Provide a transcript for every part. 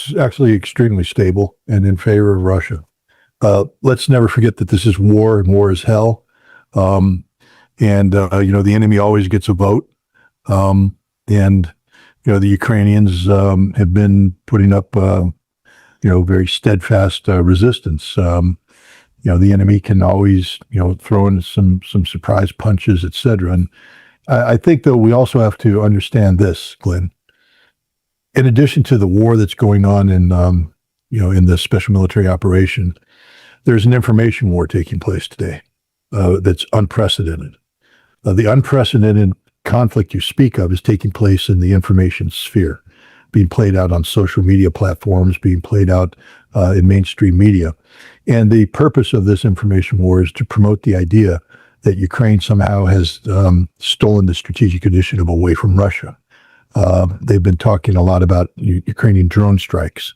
It's actually extremely stable and in favor of Russia. Let's never forget that this is war, and war is hell. Um, the enemy always gets a vote. And the Ukrainians have been putting up, very steadfast resistance. The enemy can always, throw in some surprise punches, etc. And I think, though, we also have to understand this, Glenn. In addition to the war that's going on in the special military operation, there's an information war taking place today that's unprecedented. The unprecedented conflict you speak of is taking place in the information sphere, being played out on social media platforms, being played out in mainstream media. And the purpose of this information war is to promote the idea that Ukraine somehow has stolen the strategic initiative away from Russia. They've been talking a lot about Ukrainian drone strikes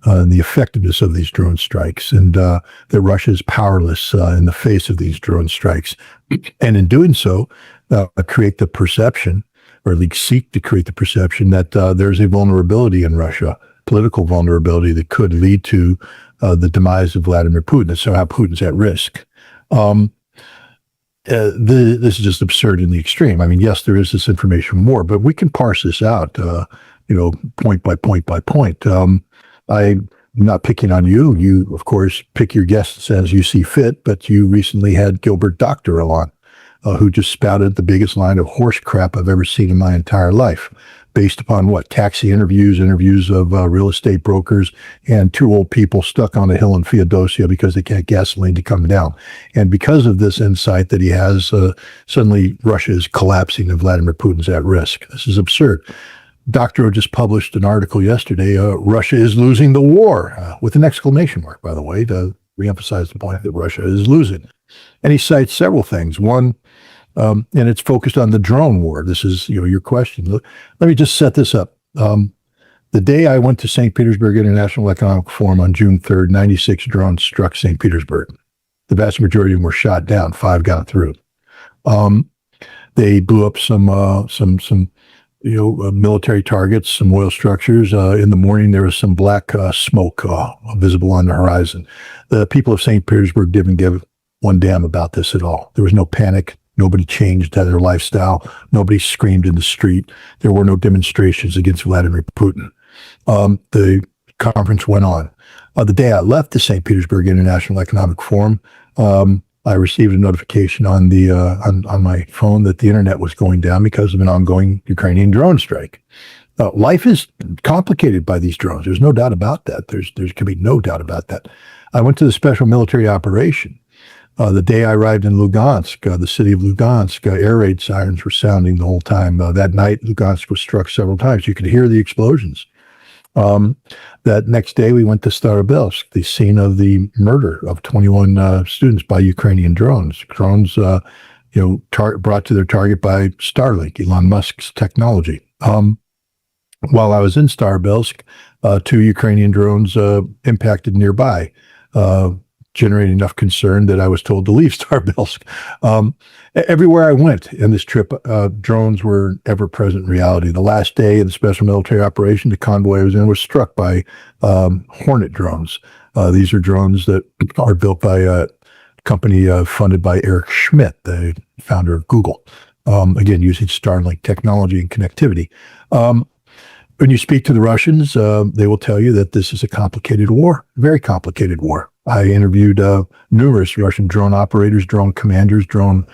and the effectiveness of these drone strikes, and that Russia is powerless in the face of these drone strikes. And in doing so, create the perception, or at least seek to create the perception, that there's a vulnerability in Russia, political vulnerability that could lead to the demise of Vladimir Putin, and somehow Putin's at risk. This is just absurd in the extreme. I mean, yes, there is this information war, but we can parse this out, point by point by point. I'm not picking on you. You, of course, pick your guests as you see fit, but you recently had Gilbert Doctorow on, who just spouted the biggest line of horse crap I've ever seen in my entire life, based upon what? Taxi interviews of real estate brokers, and two old people stuck on a hill in Feodosia because they can't get gasoline to come down. And because of this insight that he has, suddenly Russia is collapsing and Vladimir Putin's at risk. This is absurd. Doctorow just published an article yesterday, Russia is losing the war, with an exclamation mark, by the way, to reemphasize the point that Russia is losing. And he cites several things. One, and it's focused on the drone war. This is, your question. Let me just set this up. The day I went to St. Petersburg International Economic Forum on June 3rd, 96 drones struck St. Petersburg. The vast majority of them were shot down. 5 got through. They blew up some military targets, some oil structures. In the morning, there was some black smoke visible on the horizon. The people of St. Petersburg didn't give one damn about this at all. There was no panic. Nobody changed their lifestyle. Nobody screamed in the street. There were no demonstrations against Vladimir Putin. The conference went on. The day I left the St. Petersburg International Economic Forum, I received a notification on my phone that the internet was going down because of an ongoing Ukrainian drone strike. Life is complicated by these drones. There's no doubt about that. There can be no doubt about that. I went to the special military operation. The day I arrived in Lugansk, the city of Lugansk, air raid sirens were sounding the whole time. That night, Lugansk was struck several times. You could hear the explosions. That next day, we went to Starobelsk, the scene of the murder of 21 students by Ukrainian drones. Drones, brought to their target by Starlink, Elon Musk's technology. While I was in Starobelsk, 2 Ukrainian drones impacted nearby, generating enough concern that I was told to leave Starobelsk. Everywhere I went in this trip, drones were an ever-present reality. The last day of the special military operation, the convoy I was in was struck by Hornet drones. These are drones that are built by a company funded by Eric Schmidt, the founder of Google, again, using Starlink technology and connectivity. When you speak to the Russians, they will tell you that this is a complicated war, very complicated war. I interviewed numerous Russian drone operators, drone commanders, drone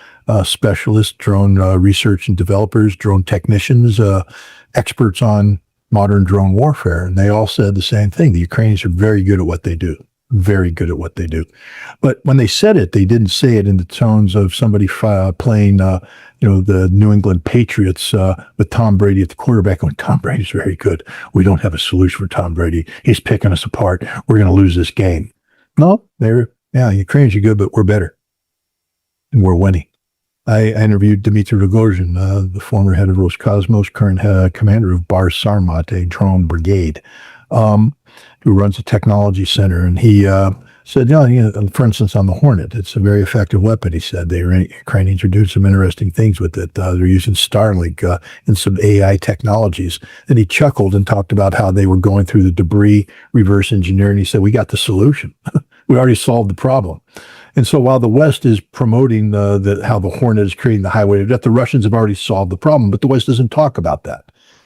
specialists, drone research and developers, drone technicians, experts on modern drone warfare. And they all said the same thing. The Ukrainians are very good at what they do, very good at what they do. But when they said it, they didn't say it in the tones of somebody playing, the New England Patriots with Tom Brady at the quarterback. Going, Tom Brady's very good. We don't have a solution for Tom Brady. He's picking us apart. We're going to lose this game. No, Ukrainians are good, but we're better. And we're winning. I interviewed Dmitry Rogozhin, the former head of Roscosmos, current commander of Bar Sarmat, a drone brigade. who runs a technology center, and he said, for instance, on the Hornet, it's a very effective weapon. He said the Ukrainians are doing some interesting things with it. They're using Starlink and some AI technologies. And he chuckled and talked about how they were going through the debris reverse engineering. He said, we got the solution. We already solved the problem. And so while the West is promoting how the Hornet is creating the highway, that the Russians have already solved the problem, but the West doesn't talk about that.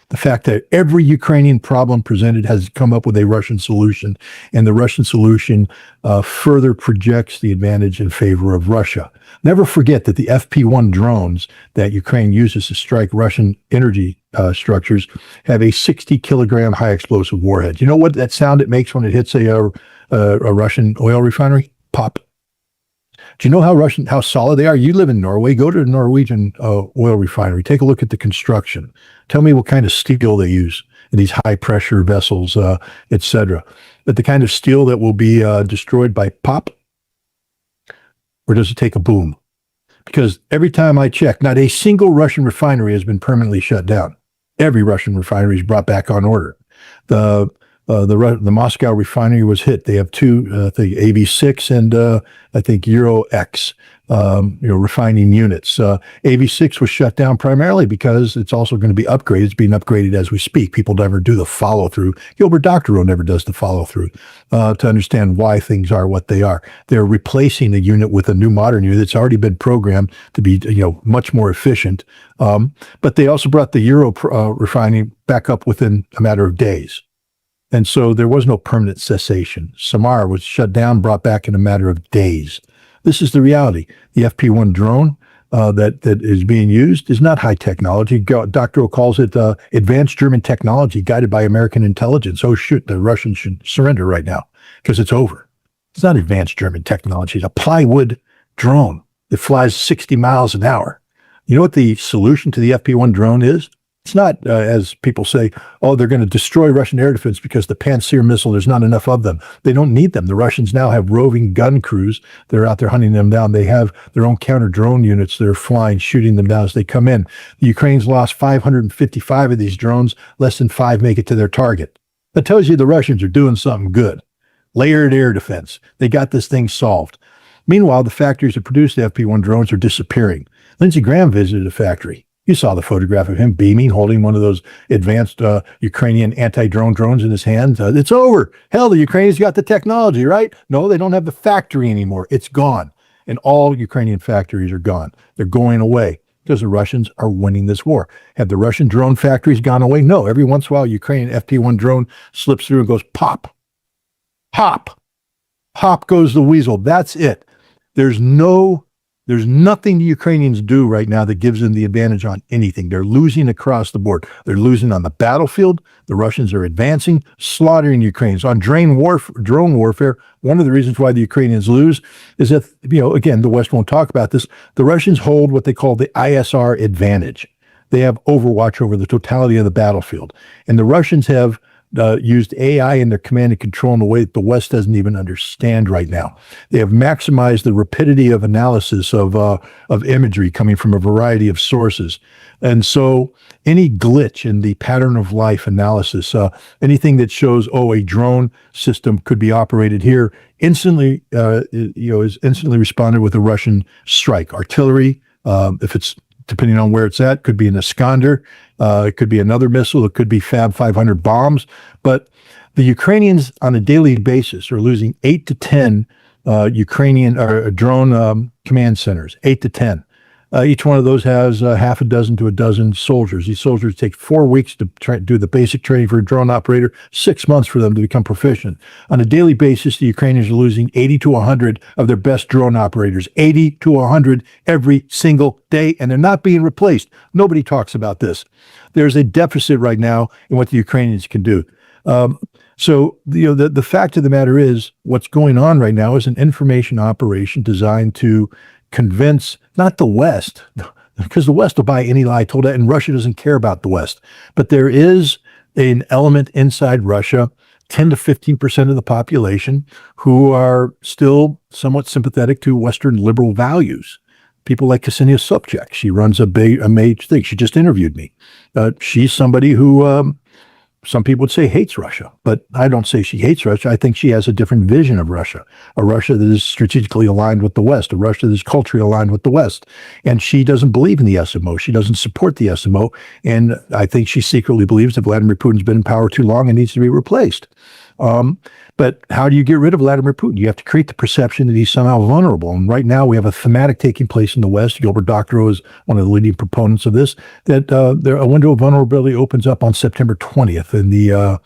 The fact that every Ukrainian problem presented has come up with a Russian solution, and the Russian solution further projects the advantage in favor of Russia. Never forget that the FP-1 drones that Ukraine uses to strike Russian energy structures have a 60-kilogram high explosive warhead. You know what that sound it makes when it hits a Russian oil refinery? Pop. Do you know how solid they are? You live in Norway. Go to a Norwegian oil refinery. Take a look at the construction. Tell me what kind of steel they use in these high-pressure vessels, et cetera. But the kind of steel that will be destroyed by pop, or does it take a boom? Because every time I check, not a single Russian refinery has been permanently shut down. Every Russian refinery is brought back on order. The Moscow refinery was hit. They have two, I think AV6 and I think Euro X, refining units. AV6 was shut down primarily because it's also going to be upgraded. It's being upgraded as we speak. People never do the follow through. Gilbert Doctorow never does the follow through to understand why things are what they are. They're replacing the unit with a new modern unit that's already been programmed to be much more efficient. But they also brought the Euro refining back up within a matter of days. And so there was no permanent cessation. Samar was shut down, brought back in a matter of days. This is the reality. The FP-1 drone that is being used is not high technology. Doctorow calls it advanced German technology guided by American intelligence. Oh, shoot, the Russians should surrender right now because it's over. It's not advanced German technology. It's a plywood drone that flies 60 miles an hour. You know what the solution to the FP-1 drone is? It's not, as people say, they're going to destroy Russian air defense because the Pantsir missile, there's not enough of them. They don't need them. The Russians now have roving gun crews. They're out there hunting them down. They have their own counter-drone units that are flying, shooting them down as they come in. The Ukrainians lost 555 of these drones. Less than 5 make it to their target. That tells you the Russians are doing something good. Layered air defense. They got this thing solved. Meanwhile, the factories that produce the FP-1 drones are disappearing. Lindsey Graham visited a factory. You saw the photograph of him beaming, holding one of those advanced Ukrainian anti-drone drones in his hand. It's over. Hell, the Ukrainians got the technology, right? No, they don't have the factory anymore. It's gone. And all Ukrainian factories are gone. They're going away because the Russians are winning this war. Have the Russian drone factories gone away? No. Every once in a while, Ukrainian FP-1 drone slips through and goes pop. Pop. Pop goes the weasel. That's it. There's nothing the Ukrainians do right now that gives them the advantage on anything. They're losing across the board. They're losing on the battlefield. The Russians are advancing, slaughtering Ukrainians. On drone warfare, one of the reasons why the Ukrainians lose is that, again, the West won't talk about this. The Russians hold what they call the ISR advantage. They have overwatch over the totality of the battlefield. And the Russians have used AI in their command and control in a way that the West doesn't even understand right now. They have maximized the rapidity of analysis of imagery coming from a variety of sources. And so any glitch in the pattern of life analysis, anything that shows, a drone system could be operated here, instantly, is instantly responded with a Russian strike. Artillery, if it's depending on where it's at, could be an Iskander, it could be another missile, it could be Fab 500 bombs. But the Ukrainians on a daily basis are losing 8 to 10 Ukrainian drone command centers, 8 to 10. Each one of those has half a dozen to a dozen soldiers. These soldiers take 4 weeks to do the basic training for a drone operator, 6 months for them to become proficient. On a daily basis, the Ukrainians are losing 80 to 100 of their best drone operators, 80 to 100 every single day, and they're not being replaced. Nobody talks about this. There's a deficit right now in what the Ukrainians can do. So the fact of the matter is, what's going on right now is an information operation designed to convince not the West, because the West will buy any lie told, and Russia doesn't care about the West. But there is an element inside Russia, 10 to 15% of the population, who are still somewhat sympathetic to Western liberal values. People like Ksenia Sobchak. She runs a major thing. She just interviewed me. She's somebody who some people would say hates Russia, but I don't say she hates Russia. I think she has a different vision of Russia, a Russia that is strategically aligned with the West, a Russia that is culturally aligned with the West. And she doesn't believe in the SMO. She doesn't support the SMO. And I think she secretly believes that Vladimir Putin's been in power too long and needs to be replaced. But how do you get rid of Vladimir Putin? You have to create the perception that he's somehow vulnerable. And right now we have a thematic taking place in the West. Gilbert Doctorow is one of the leading proponents of this, that a window of vulnerability opens up on September 20th in the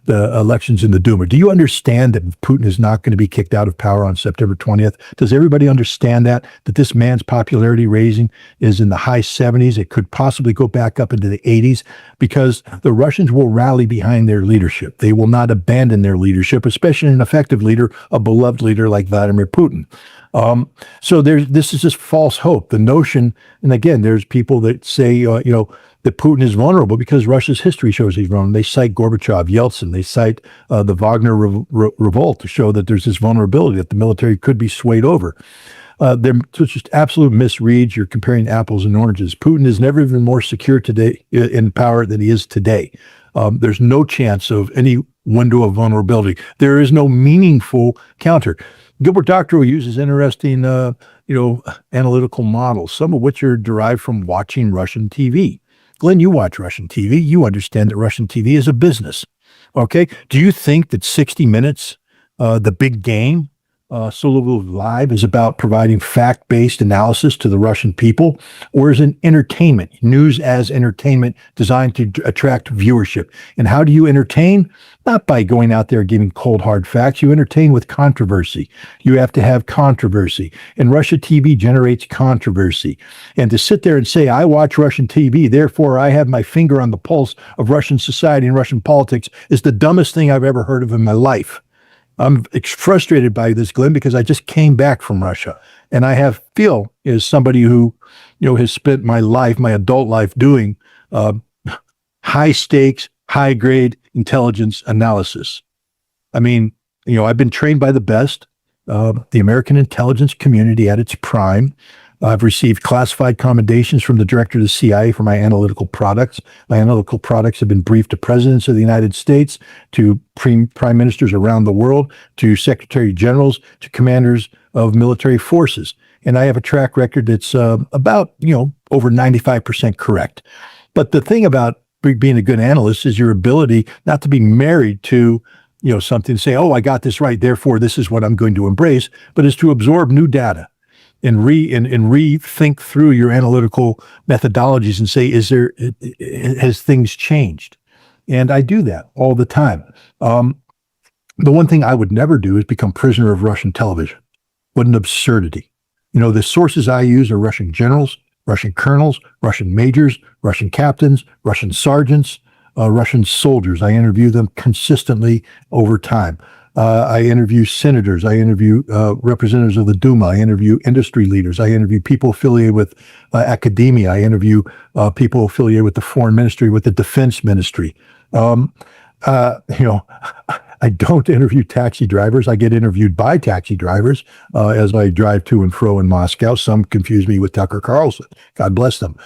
elections in the Duma. Do you understand that Putin is not going to be kicked out of power on September 20th? Does everybody understand that this man's popularity raising is in the high 70s? It could possibly go back up into the 80s because the Russians will rally behind their leadership. They will not abandon their leadership, especially an effective leader, a beloved leader like Vladimir Putin. So this is just false hope. The notion, and again, there's people that say, that Putin is vulnerable because Russia's history shows he's vulnerable. They cite Gorbachev, Yeltsin. They cite the Wagner revolt to show that there's this vulnerability, that the military could be swayed over. They're just absolute misreads. You're comparing apples and oranges. Putin has never been more secure today in power than he is today. There's no chance of any window of vulnerability. There is no meaningful counter. Gilbert Doctorow uses interesting, analytical models, some of which are derived from watching Russian TV. Glenn, you watch Russian TV. You understand that Russian TV is a business. Okay. Do you think that 60 Minutes, the big game, Solo Live is about providing fact-based analysis to the Russian people, or is it entertainment, news as entertainment designed to attract viewership? And how do you entertain? Not by going out there giving cold, hard facts. You entertain with controversy. You have to have controversy. And Russia TV generates controversy. And to sit there and say, I watch Russian TV, therefore I have my finger on the pulse of Russian society and Russian politics, is the dumbest thing I've ever heard of in my life. I'm frustrated by this, Glenn, because I just came back from Russia, and I feel as somebody who, has spent my adult life doing high stakes, high grade intelligence analysis. I mean, I've been trained by the best, the American intelligence community at its prime. I've received classified commendations from the director of the CIA for my analytical products. My analytical products have been briefed to presidents of the United States, to prime ministers around the world, to secretary generals, to commanders of military forces. And I have a track record that's about, over 95% correct. But the thing about being a good analyst is your ability not to be married to something, to say, oh, I got this right, therefore this is what I'm going to embrace, but is to absorb new data and rethink through your analytical methodologies and say, has things changed? And I do that all the time. The one thing I would never do is become prisoner of Russian television. What an absurdity. The sources I use are Russian generals, Russian colonels, Russian majors, Russian captains, Russian sergeants, Russian soldiers. I interview them consistently over time. I interview senators. I interview representatives of the Duma. I interview industry leaders. I interview people affiliated with academia. I interview people affiliated with the foreign ministry, with the defense ministry. I don't interview taxi drivers. I get interviewed by taxi drivers as I drive to and fro in Moscow. Some confuse me with Tucker Carlson. God bless them.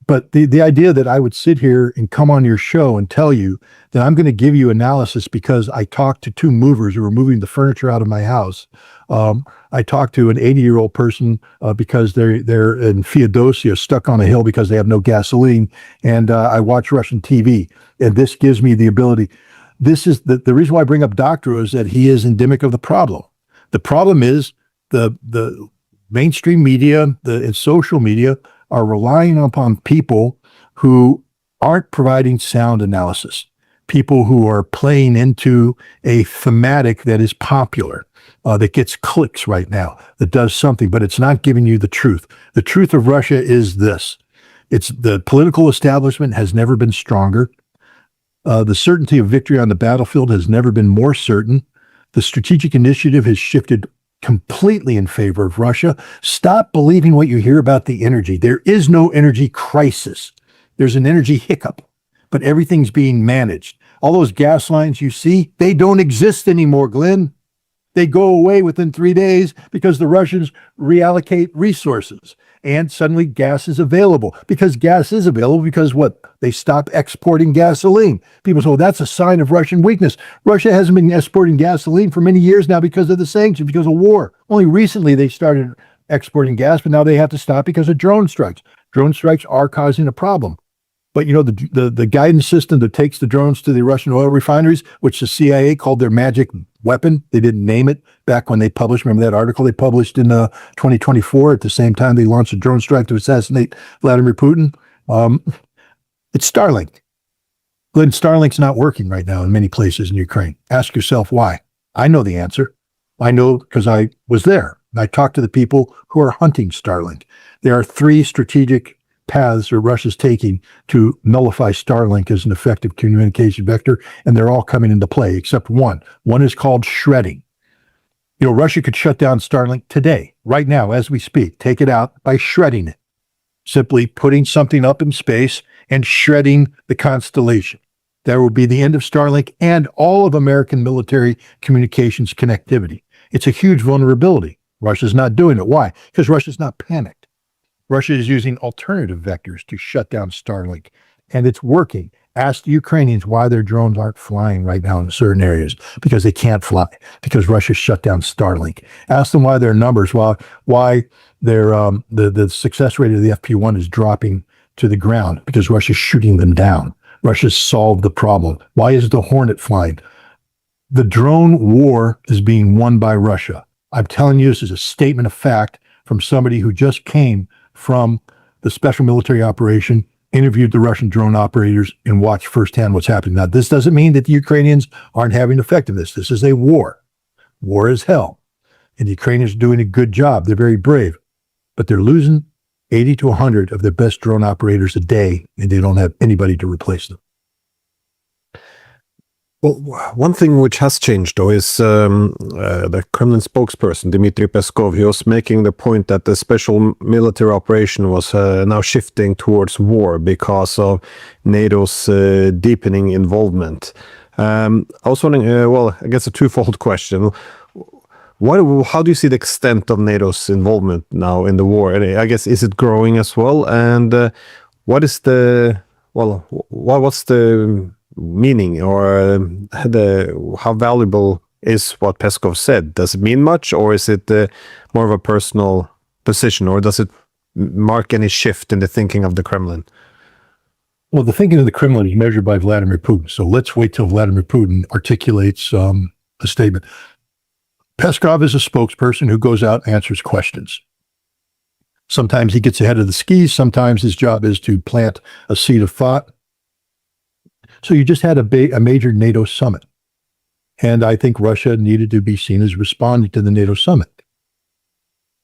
But the idea that I would sit here and come on your show and tell you that I'm going to give you analysis because I talked to two movers who were moving the furniture out of my house. I talked to an 80-year-old person because they're in Feodosia, stuck on a hill because they have no gasoline. And I watch Russian TV. And this gives me the ability. This is the reason why I bring up Doctorow is that he is endemic of the problem. The problem is the mainstream media, and social media are relying upon people who aren't providing sound analysis, people who are playing into a thematic that is popular, that gets clicks right now, that does something, but it's not giving you the truth. The truth of Russia is this. It's the political establishment has never been stronger. The certainty of victory on the battlefield has never been more certain. The strategic initiative has shifted completely in favor of Russia. Stop believing what you hear about the energy. There is no energy crisis. There's an energy hiccup, but everything's being managed. All those gas lines you see, they don't exist anymore, Glenn. They go away within 3 days because the Russians reallocate resources. And suddenly gas is available because gas is available because what? They stop exporting gasoline. People say, well, that's a sign of Russian weakness. Russia hasn't been exporting gasoline for many years now because of the sanctions, because of war. Only recently they started exporting gas, but now they have to stop because of drone strikes. Drone strikes are causing a problem. But the guidance system that takes the drones to the Russian oil refineries, which the CIA called their magic weapon, they didn't name it back when they published. Remember that article they published in 2024 at the same time they launched a drone strike to assassinate Vladimir Putin? It's Starlink. Glenn, Starlink's not working right now in many places in Ukraine. Ask yourself why. I know the answer. I know because I was there. I talked to the people who are hunting Starlink. There are 3 strategic paths that Russia's taking to nullify Starlink as an effective communication vector, and they're all coming into play except one. One is called shredding. Russia could shut down Starlink today, right now, as we speak, take it out by shredding it. Simply putting something up in space and shredding the constellation. That would be the end of Starlink and all of American military communications connectivity. It's a huge vulnerability. Russia's not doing it. Why? Because Russia's not panicked. Russia is using alternative vectors to shut down Starlink, and it's working. Ask the Ukrainians why their drones aren't flying right now in certain areas, because they can't fly, because Russia shut down Starlink. Ask them why their numbers, why their the success rate of the FP1 is dropping to the ground, because Russia's shooting them down. Russia's solved the problem. Why is the Hornet flying? The drone war is being won by Russia. I'm telling you, this is a statement of fact from somebody who just came from the special military operation, interviewed the Russian drone operators, and watched firsthand what's happening. Now, this doesn't mean that the Ukrainians aren't having effectiveness. This is a war. War is hell. And the Ukrainians are doing a good job. They're very brave. But they're losing 80 to 100 of their best drone operators a day, and they don't have anybody to replace them. Well, one thing which has changed, though, is the Kremlin spokesperson, Dmitry Peskov. He was making the point that the special military operation was now shifting towards war because of NATO's deepening involvement. I was wondering, I guess a twofold question. How do you see the extent of NATO's involvement now in the war? And I guess, is it growing as well? And what's the meaning, or how valuable is what Peskov said? Does it mean much, or is it more of a personal position, or does it mark any shift in the thinking of the Kremlin? Well, the thinking of the Kremlin is measured by Vladimir Putin. So let's wait till Vladimir Putin articulates a statement. Peskov is a spokesperson who goes out and answers questions. Sometimes he gets ahead of the skis. Sometimes his job is to plant a seed of thought. So you just had a major NATO summit. And I think Russia needed to be seen as responding to the NATO summit.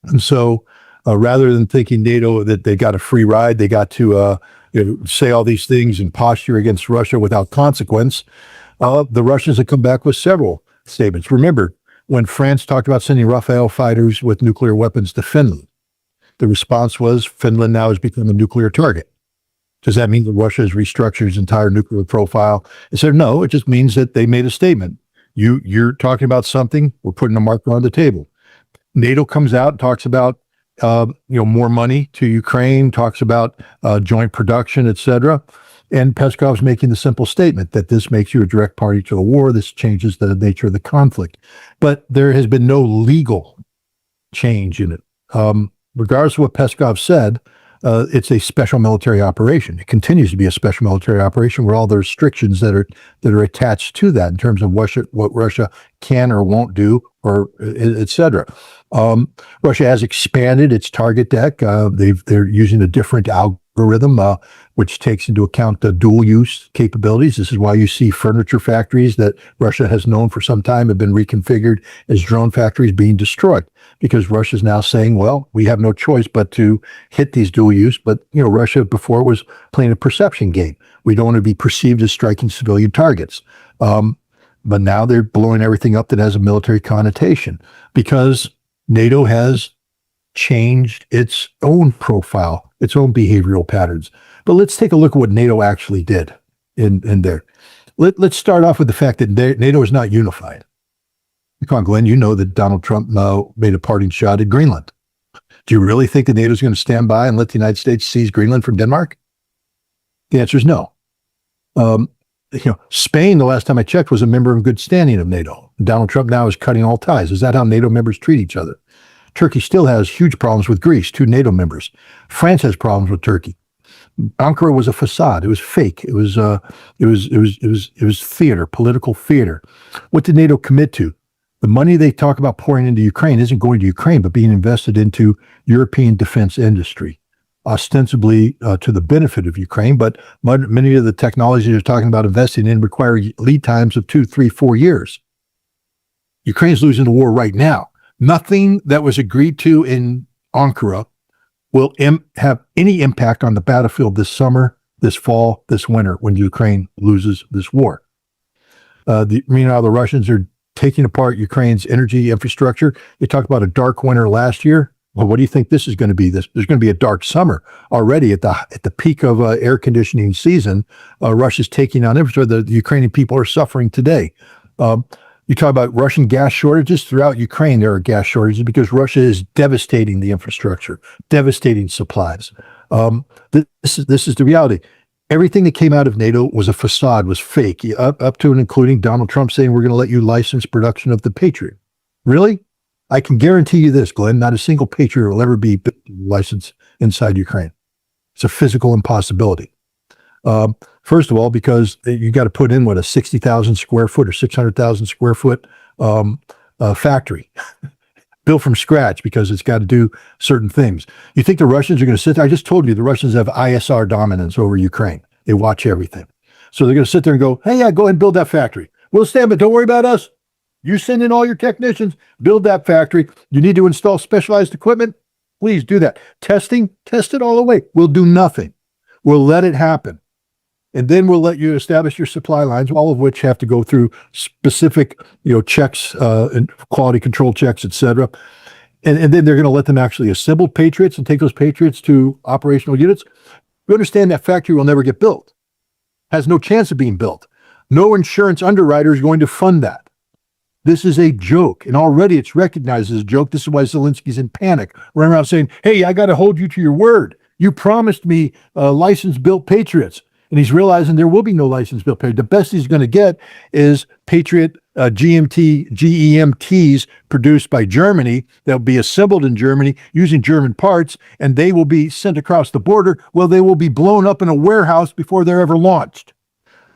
And so rather than thinking NATO that they got a free ride, they got to say all these things and posture against Russia without consequence, the Russians have come back with several statements. Remember, when France talked about sending Rafale fighters with nuclear weapons to Finland, the response was Finland now has become a nuclear target. Does that mean that Russia has restructured its entire nuclear profile? It said, no, it just means that they made a statement. You're talking about something, we're putting a marker on the table. NATO comes out and talks about more money to Ukraine, talks about joint production, etc. And Peskov's making the simple statement that this makes you a direct party to the war. This changes the nature of the conflict. But there has been no legal change in it. Regardless of what Peskov said, it's a special military operation. It continues to be a special military operation with all the restrictions that are attached to that in terms of what Russia can or won't do, or et cetera. Russia has expanded its target deck. They're using a different algorithm, which takes into account the dual use capabilities. This is why you see furniture factories that Russia has known for some time have been reconfigured as drone factories being destroyed, because Russia is now saying, well, we have no choice but to hit these dual use. But, Russia before was playing a perception game. We don't want to be perceived as striking civilian targets. But now they're blowing everything up that has a military connotation, because NATO has changed its own profile, its own behavioral patterns. But let's take a look at what NATO actually did in there. Let's start off with the fact that NATO is not unified. Come on, Glenn, you know that Donald Trump made a parting shot at Greenland. Do you really think that NATO is going to stand by and let the United States seize Greenland from Denmark? The answer is no. Spain, the last time I checked, was a member in good standing of NATO. Donald Trump now is cutting all ties. Is that how NATO members treat each other? Turkey still has huge problems with Greece, 2 NATO members. France has problems with Turkey. Ankara was a facade. It was fake. It was theater, political theater. What did NATO commit to? The money they talk about pouring into Ukraine isn't going to Ukraine, but being invested into European defense industry, ostensibly to the benefit of Ukraine. But many of the technologies they're talking about investing in require lead times of 2, 3, 4 years. Ukraine's losing the war right now. Nothing that was agreed to in Ankara will have any impact on the battlefield this summer, this fall, this winter, when Ukraine loses this war. Meanwhile, the Russians are taking apart Ukraine's energy infrastructure. They talked about a dark winter last year. Well, what do you think this is going to be? There's going to be a dark summer already at the peak of air conditioning season. Russia's taking on infrastructure. The Ukrainian people are suffering today. You talk about Russian gas shortages throughout Ukraine. There are gas shortages because Russia is devastating the infrastructure, devastating supplies. This is the reality. Everything that came out of NATO was a facade, was fake, up to and including Donald Trump saying we're going to let you license production of the Patriot. Really? I can guarantee you this, Glenn, not a single Patriot will ever be licensed inside Ukraine. It's a physical impossibility. First of all, because you got to put in, a 60,000 square foot or 600,000 square foot factory built from scratch because it's got to do certain things. You think the Russians are going to sit there? I just told you the Russians have ISR dominance over Ukraine. They watch everything. So they're going to sit there and go, hey, yeah, go ahead and build that factory. We'll stand, but don't worry about us. You send in all your technicians, build that factory. You need to install specialized equipment. Please do that. Test it all the way. We'll do nothing. We'll let it happen. And then we'll let you establish your supply lines, all of which have to go through specific, checks, and quality control checks, et cetera. And then they're going to let them actually assemble Patriots and take those Patriots to operational units. You understand that factory will never get built. Has no chance of being built. No insurance underwriter is going to fund that. This is a joke, and already it's recognized as a joke. This is why Zelensky's in panic, running around saying, hey, I got to hold you to your word. You promised me license-built Patriots. And he's realizing there will be no license-built Patriot. The best he's going to get is Patriot GEMTs produced by Germany that will be assembled in Germany using German parts, and they will be sent across the border. Well, they will be blown up in a warehouse before they're ever launched.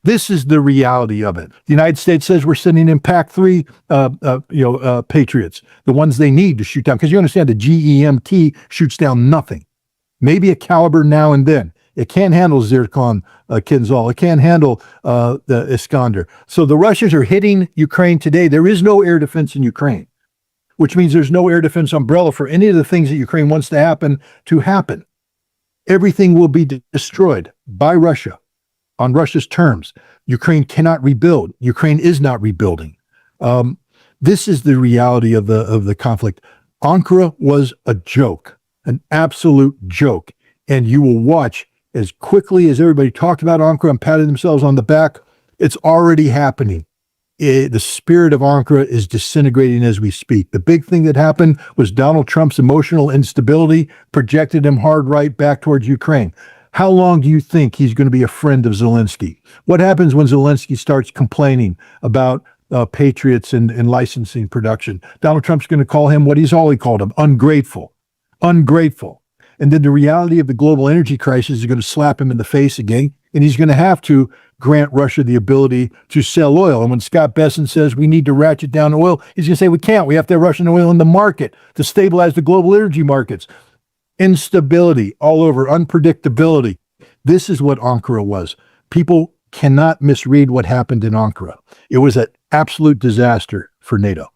This is the reality of it. The United States says we're sending in PAC-3 Patriots, the ones they need to shoot down. Because you understand the GEMT shoots down nothing. Maybe a caliber now and then. It can't handle Zircon Kinzhal. It can't handle the Iskander. So the Russians are hitting Ukraine today. There is no air defense in Ukraine, which means there's no air defense umbrella for any of the things that Ukraine wants to happen. Everything will be destroyed by Russia on Russia's terms. Ukraine cannot rebuild. Ukraine is not rebuilding. This is the reality of the conflict. Ankara was a joke, an absolute joke. And you will watch as quickly as everybody talked about Ankara and patted themselves on the back, it's already happening. The spirit of Ankara is disintegrating as we speak. The big thing that happened was Donald Trump's emotional instability projected him hard right back towards Ukraine. How long do you think he's going to be a friend of Zelensky? What happens when Zelensky starts complaining about Patriots and licensing production? Donald Trump's going to call him what he's always called him, ungrateful. Ungrateful. And then the reality of the global energy crisis is going to slap him in the face again, and he's going to have to grant Russia the ability to sell oil. And when Scott Besson says we need to ratchet down oil, he's going to say we can't. We have to have Russian oil in the market to stabilize the global energy markets. Instability all over, unpredictability. This is what Ankara was. People cannot misread what happened in Ankara. It was an absolute disaster for NATO.